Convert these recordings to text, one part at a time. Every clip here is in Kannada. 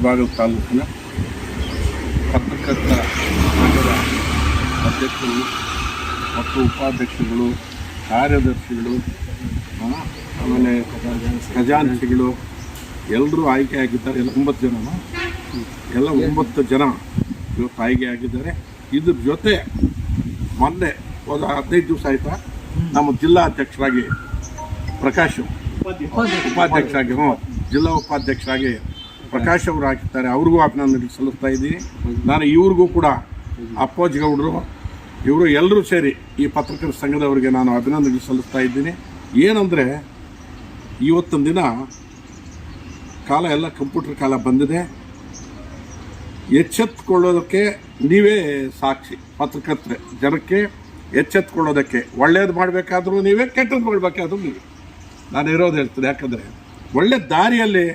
ಮುಳಬಾಗಿಲು ತಾಲೂಕಿನ ಪತ್ರಕರ್ತರ ಸಂಘದ ಅಧ್ಯಕ್ಷರು ಮತ್ತು ಉಪಾಧ್ಯಕ್ಷರುಗಳು, ಕಾರ್ಯದರ್ಶಿಗಳು, ಆಮೇಲೆ ಖಜಾಂಚಿಗಳು ಎಲ್ಲರೂ ಆಯ್ಕೆ ಆಗಿದ್ದಾರೆ. 9 ಜನ ಇವತ್ತು ಆಯ್ಕೆ ಆಗಿದ್ದಾರೆ. ಇದ್ರ ಜೊತೆ ಮೊನ್ನೆ ಒಂದು 15 ದಿವಸ ಆಯ್ತಾ ನಮ್ಮ ಜಿಲ್ಲಾ ಅಧ್ಯಕ್ಷರಾಗಿ ಪ್ರಕಾಶ್ ಉಪಾಧ್ಯಕ್ಷರಾಗಿ ಜಿಲ್ಲಾ ಉಪಾಧ್ಯಕ್ಷರಾಗಿ ಪ್ರಕಾಶ್ ಅವರು ಹಾಕಿದ್ದಾರೆ. ಅವ್ರಿಗೂ ಅಭಿನಂದನೆ ಸಲ್ಲಿಸ್ತಾ ಇದ್ದೀನಿ. ನಾನು ಇವ್ರಿಗೂ ಕೂಡ ಅಪ್ಪೋಜ್ ಗೌಡರು ಇವರು ಎಲ್ಲರೂ ಸೇರಿ ಈ ಪತ್ರಕರ್ತರ ಸಂಘದವರಿಗೆ ನಾನು ಅಭಿನಂದನೆ ಸಲ್ಲಿಸ್ತಾ ಇದ್ದೀನಿ. ಏನಂದರೆ ಇವತ್ತಿನ ದಿನ ಕಾಲ ಎಲ್ಲ ಕಂಪ್ಯೂಟರ್ ಕಾಲ ಬಂದಿದೆ. ಎಚ್ಚೆತ್ತುಕೊಳ್ಳೋದಕ್ಕೆ ನೀವೇ ಸಾಕ್ಷಿ. ಪತ್ರಕರ್ತರೆ ಜನಕ್ಕೆ ಎಚ್ಚೆತ್ತುಕೊಳ್ಳೋದಕ್ಕೆ ಒಳ್ಳೇದು ಮಾಡಬೇಕಾದ್ರೂ ನೀವೇ, ಕೆಟ್ಟದ್ದು ಮಾಡಬೇಕಾದ್ರೂ ನೀವೇ. ನಾನು ಇರೋದು ಹೇಳ್ತೀನಿ. ಯಾಕಂದರೆ ಒಳ್ಳೆ ದಾರಿಯಲ್ಲಿ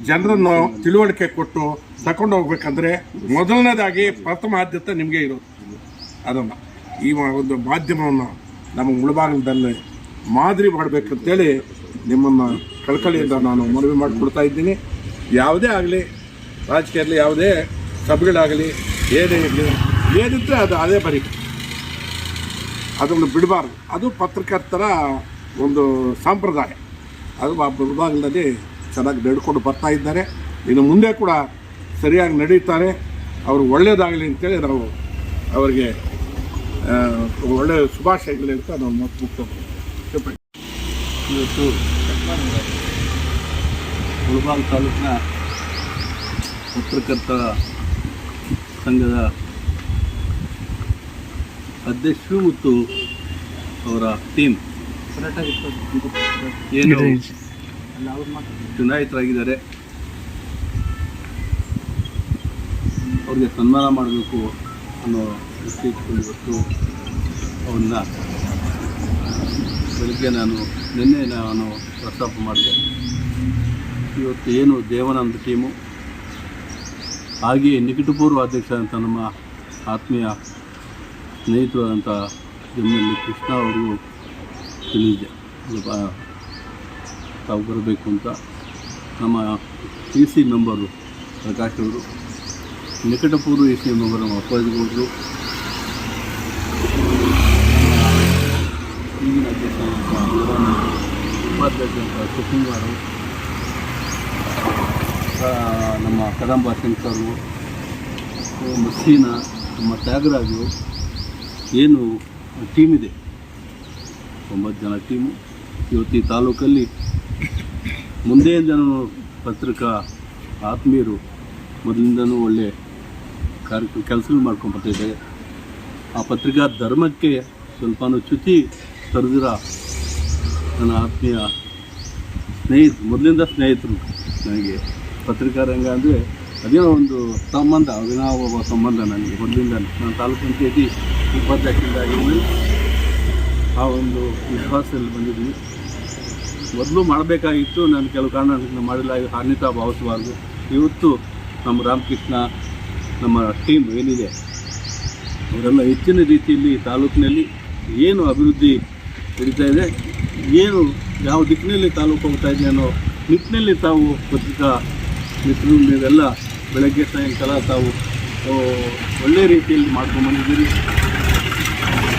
ಜನರನ್ನು ತಿಳುವಳಿಕೆ ಕೊಟ್ಟು ತಗೊಂಡು ಹೋಗ್ಬೇಕಂದ್ರೆ ಮೊದಲನೇದಾಗಿ ಪ್ರಥಮ ಆದ್ಯತೆ ನಿಮಗೆ ಇರೋದು. ಅದನ್ನು ಈ ಒಂದು ಮಾಧ್ಯಮವನ್ನು ನಮ್ಮ ಮುಳಬಾಗಿಲದಲ್ಲಿ ಮಾದರಿ ಮಾಡಬೇಕಂತೇಳಿ ನಿಮ್ಮನ್ನು ಕಳಕಳಿಯಿಂದ ನಾನು ಮನವಿ ಮಾಡಿಕೊಡ್ತಾ ಇದ್ದೀನಿ. ಯಾವುದೇ ಆಗಲಿ, ರಾಜಕೀಯದಲ್ಲಿ ಯಾವುದೇ ಸಭೆಗಳಾಗಲಿ, ಏನೇ ಇರಲಿ, ಏನಿದ್ರೆ ಅದು ಅದೇ ಬರೀ ಅದನ್ನು ಬಿಡಬಾರ್ದು. ಅದು ಪತ್ರಕರ್ತರ ಒಂದು ಸಂಪ್ರದಾಯ. ಅದು ಮುಳಬಾಗಿಲಲ್ಲಿ ಚೆನ್ನಾಗಿ ನಡ್ಕೊಂಡು ಬರ್ತಾ ಇದ್ದಾರೆ. ಇನ್ನು ಮುಂದೆ ಕೂಡ ಸರಿಯಾಗಿ ನಡೀತಾರೆ. ಅವರು ಒಳ್ಳೆಯದಾಗಲಿ ಅಂತೇಳಿ ನಾವು ಅವರಿಗೆ ಒಳ್ಳೆಯ ಶುಭಾಶಯಗಳು ಅಂತ ನಾವು ಮುಕ್ತೇವೆ. ಇವತ್ತು ಮುಳಬಾಗಿಲು ತಾಲೂಕಿನ ಪತ್ರಕರ್ತರ ಸಂಘದ ಅಧ್ಯಕ್ಷರು ಮತ್ತು ಅವರ ಟೀಮ್ ಏನು ಚುನಾಯಿತರಾಗಿದ್ದಾರೆ, ಅವ್ರಿಗೆ ಸನ್ಮಾನ ಮಾಡಬೇಕು ಅನ್ನೋ ದೃಷ್ಟಿ ಇಟ್ಕೊಂಡು ಇವತ್ತು ಅವನ್ನ ಬೆಳಗ್ಗೆ ನಿನ್ನೆ ನಾನು ಪ್ರಸ್ತಾಪ ಮಾಡಿದೆ. ಇವತ್ತು ಏನು ದೇವಾನಂದ ಟೀಮು, ಹಾಗೆಯೇ ನಿಕಟಪೂರ್ವ ಅಧ್ಯಕ್ಷ ಅಂತ ನಮ್ಮ ಆತ್ಮೀಯ ಸ್ನೇಹಿತರು ಆದಂಥ ಜಮ್ಮಲ್ಲಿ ಕೃಷ್ಣ ಅವ್ರಿಗೂ ತಿಳಿದಿದೆ ತಾವು ಬರಬೇಕು ಅಂತ. ನಮ್ಮ EC ಮೆಂಬರು ಪ್ರಕಾಶ್ ಅವರು, ನಿಕಟಪೂರ್ವ EC ಮೆಂಬರ್ ನಮ್ಮ ಅಪ್ಪಾಜಿಗೌಡರು, ಈಗಿನ ಅಧ್ಯಕ್ಷ ಉಪಾಧ್ಯಕ್ಷ ಅಂತ ಸುಕುಮಾರು, ನಮ್ಮ ಕದಂಬ ಶಂಕರು, ಮಸೀನಾ, ನಮ್ಮ ತ್ಯಾಗರಾಜು, ಏನು ಟೀಮ್ ಇದೆ 9 ಜನ ಟೀಮು. ಇವತ್ತು ಈ ತಾಲೂಕಲ್ಲಿ ಮುಂದೆಯಿಂದನೂ ಪತ್ರಿಕಾ ಆತ್ಮೀಯರು ಮೊದಲಿಂದನೂ ಒಳ್ಳೆ ಕೆಲಸಗಳು ಮಾಡ್ಕೊಂಡ್ಬರ್ತಿದ್ದಾರೆ. ಆ ಪತ್ರಿಕಾ ಧರ್ಮಕ್ಕೆ ಸ್ವಲ್ಪನೂ ಚ್ಯುತಿ ತರದಿರ ನನ್ನ ಆತ್ಮೀಯ ಮೊದಲಿಂದ ಸ್ನೇಹಿತರು. ನನಗೆ ಪತ್ರಿಕಾ ರಂಗ ಅಂದರೆ ಅದೇನೋ ಒಂದು ಸಂಬಂಧ, ಅವಿನಾವ ಸಂಬಂಧ ನನಗೆ ಮೊದಲಿಂದ. ನಾನು ತಾಲೂಕು ಪಂಚಾಯತಿ ಉಪಾಧ್ಯಕ್ಷರಾಗಿದ್ದೀನಿ. ಆ ಒಂದು ವಿಶ್ವಾಸದಲ್ಲಿ ಬಂದಿದ್ದೀನಿ. ಮೊದಲು ಮಾಡಬೇಕಾಗಿತ್ತು, ನಾನು ಕೆಲವು ಕಾರಣದಿಂದ ಮಾಡಿಲ್ಲ, ಅನ್ಯತಾ ಭಾವಿಸಬಾರ್ದು. ಇವತ್ತು ನಮ್ಮ ರಾಮಕೃಷ್ಣ, ನಮ್ಮ ಟೀಮ್ ಏನಿದೆ ಅವರೆಲ್ಲ ಹೆಚ್ಚಿನ ರೀತಿಯಲ್ಲಿ ತಾಲೂಕಿನಲ್ಲಿ ಏನು ಅಭಿವೃದ್ಧಿ ನಡೀತಾ ಇದೆ, ಏನು ಯಾವ ದಿಕ್ಕಿನಲ್ಲಿ ತಾಲೂಕು ಹೋಗ್ತಾ ಇದೆ ಅನ್ನೋ ನಿಟ್ಟಿನಲ್ಲಿ ತಾವು ಪತ್ರಿಕಾ ಮಿತ್ರರು ನೀವೆಲ್ಲ ಬೆಳಗ್ಗೆ ಸಾಯಂಕಾಲ ತಾವು ಒಳ್ಳೆಯ ರೀತಿಯಲ್ಲಿ ಮಾಡ್ಕೊಂಡ್ಬಂದಿದ್ದೀರಿ.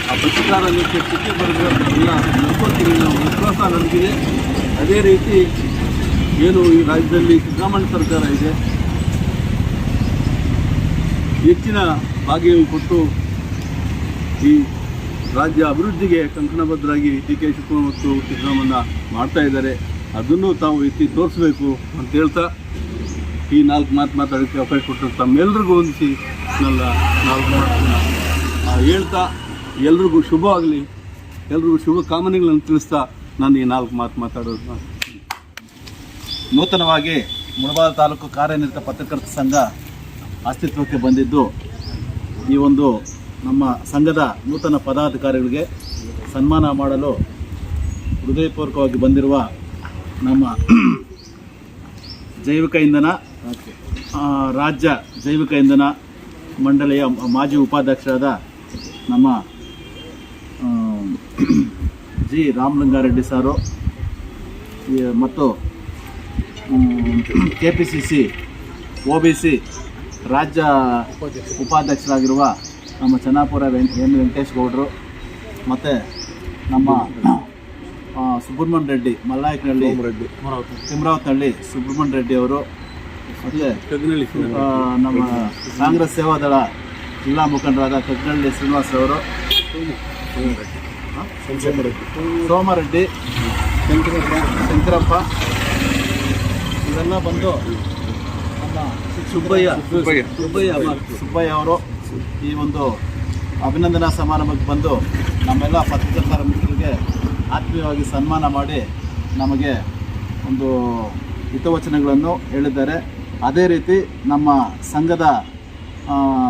ಆ ಪತ್ರಿಕಾರಂಗಕ್ಕೆ ಸ್ಥಿತಿ ಬರೆದಿರೋದನ್ನೆಲ್ಲ ನಡ್ಕೊಳ್ತೀವಿ ನಾವು, ವಿಶ್ವಾಸ ನನಗಿದೆ. ಅದೇ ರೀತಿ ಏನು ಈ ರಾಜ್ಯದಲ್ಲಿ ಸಿದ್ದರಾಮಯ್ಯ ಸರ್ಕಾರ ಇದೆ, ಹೆಚ್ಚಿನ ಭಾಗ್ಯವನ್ನು ಕೊಟ್ಟು ಈ ರಾಜ್ಯ ಅಭಿವೃದ್ಧಿಗೆ ಕಂಕಣಬದ್ಧರಾಗಿ DK ಶಿವಕುಮಾರ್ ಮತ್ತು ಸಿದ್ದರಾಮಯ್ಯ ಮಾಡ್ತಾ ಇದ್ದಾರೆ. ಅದನ್ನು ತಾವು ಎತ್ತಿ ತೋರಿಸ್ಬೇಕು ಅಂತ ಹೇಳ್ತಾ ಈ 4 ಮಾತು ಮಾತಾಡೋಕ್ಕೆ ಅವಕಾಶ ಕೊಟ್ಟು ತಮ್ಮೆಲ್ಲರಿಗೂ ಹೊಂದಿಸಿ ನನ್ನ 4 ಮಾತನ್ನು ಹೇಳ್ತಾ ಎಲ್ರಿಗೂ ಶುಭ ಆಗಲಿ, ಎಲ್ರಿಗೂ ಶುಭ ಕಾಮನೆಗಳನ್ನು ತಿಳಿಸ್ತಾ ನಾನು ಈ 4 ಮಾತು ಮಾತಾಡೋದು. ನೂತನವಾಗಿ ಮುಳಬಾಗಿಲು ತಾಲೂಕು ಕಾರ್ಯನಿರತ ಪತ್ರಕರ್ತರ ಸಂಘ ಅಸ್ತಿತ್ವಕ್ಕೆ ಬಂದಿದ್ದು, ಈ ಒಂದು ನಮ್ಮ ಸಂಘದ ನೂತನ ಪದಾಧಿಕಾರಿಗಳಿಗೆ ಸನ್ಮಾನ ಮಾಡಲು ಹೃದಯಪೂರ್ವಕವಾಗಿ ಬಂದಿರುವ ನಮ್ಮ ಜೈವಿಕ ಇಂಧನ ರಾಜ್ಯ ಜೈವಿಕ ಇಂಧನ ಮಂಡಳಿಯ ಮಾಜಿ ಉಪಾಧ್ಯಕ್ಷರಾದ ನಮ್ಮ ಜಿ ರಾಮಲಿಂಗಾರೆಡ್ಡಿ ಸಾರು ಮತ್ತು KPCC OBC ರಾಜ್ಯ ಉಪಾಧ್ಯಕ್ಷರಾಗಿರುವ ನಮ್ಮ ಚೆನ್ನಾಪುರ ವೆಂಕಟೇಶ್ ಗೌಡರು ಮತ್ತು ನಮ್ಮ ಸುಬ್ರಹ್ಮಣ್ಯ ರೆಡ್ಡಿ ಮಲ್ಲಾಯಕನಹಳ್ಳಿ ತಿಮ್ರಾವತನಹಳ್ಳಿ ಸುಬ್ರಹ್ಮಣ್ಯ ರೆಡ್ಡಿ ಅವರು ಮತ್ತು ನಮ್ಮ ಕಾಂಗ್ರೆಸ್ ಸೇವಾದಳ ಜಿಲ್ಲಾ ಮುಖಂಡರಾದ ಕಗ್ನಳ್ಳಿ ಶ್ರೀನಿವಾಸರವರು, ಸೋಮರೆಡ್ಡಿ, ಶಂಕರಪ್ಪ ಇವೆಲ್ಲ ಬಂದು ನಮ್ಮ ಸುಬ್ಬಯ್ಯ ಅವರು ಈ ಒಂದು ಅಭಿನಂದನಾ ಸಮಾರಂಭಕ್ಕೆ ಬಂದು ನಮ್ಮೆಲ್ಲ ಪತ್ರಕರ್ತರ ಮಿತ್ರರಿಗೆ ಆತ್ಮೀಯವಾಗಿ ಸನ್ಮಾನ ಮಾಡಿ ನಮಗೆ ಒಂದು ಹಿತವಚನಗಳನ್ನು ಹೇಳಿದ್ದಾರೆ. ಅದೇ ರೀತಿ ನಮ್ಮ ಸಂಘದ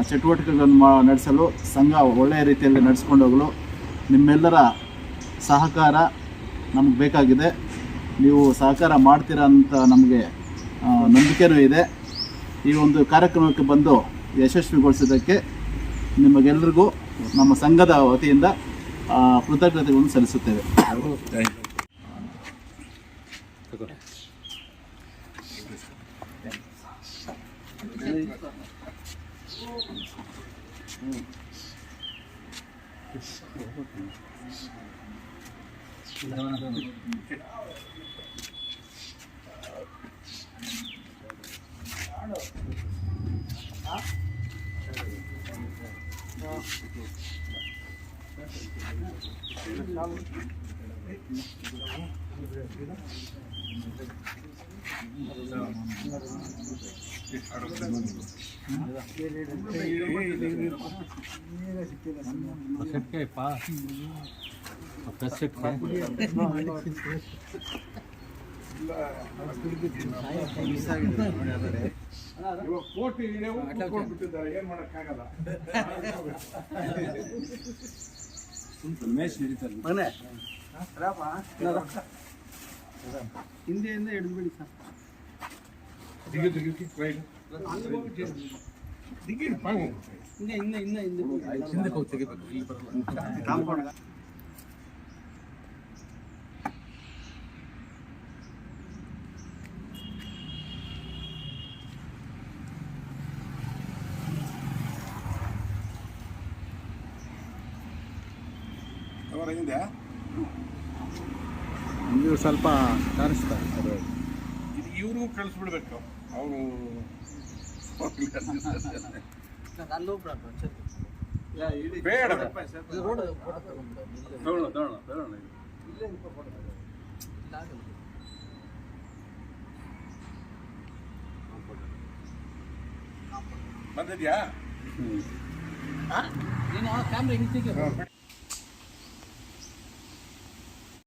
ಚಟುವಟಿಕೆಗಳನ್ನು ನಡೆಸಲು ಸಂಘ ಒಳ್ಳೆಯ ರೀತಿಯಲ್ಲಿ ನಡೆಸ್ಕೊಂಡು ಹೋಗಲು ನಿಮ್ಮೆಲ್ಲರ ಸಹಕಾರ ನಮಗೆ ಬೇಕಾಗಿದೆ. ನೀವು ಸಹಕಾರ ಮಾಡ್ತೀರಾ ಅಂತ ನಮಗೆ ನಂಬಿಕೆನೂ ಇದೆ. ಈ ಒಂದು ಕಾರ್ಯಕ್ರಮಕ್ಕೆ ಬಂದು ಯಶಸ್ವಿಗೊಳಿಸಿದ್ದಕ್ಕೆ ನಿಮಗೆಲ್ಲರಿಗೂ ನಮ್ಮ ಸಂಘದ ವತಿಯಿಂದ ಕೃತಜ್ಞತೆಗಳನ್ನು ಸಲ್ಲಿಸುತ್ತೇವೆ. ಕೋಟಿ ಏನ್ ಮಾಡಕ್ಕಾಗಲ್ಲ. ಹಿಂದೆಯಿಂದ ಹಿಡಿದ್ಬಿಡಿ ಸರ್. ಅವರ ಹಿಂದೆ ನೀವು ಸ್ವಲ್ಪ ಕಾಣಿಸ್ತಾರೆ. ಇದು ಇವ್ರಿಗೂ ಕಳಿಸ್ಬಿಡ್ಬೇಕು. ಅವರು ಬೇಡ ಬಂದಿದ್ಯಾ? ಕ್ಯಾಮ್ರಾ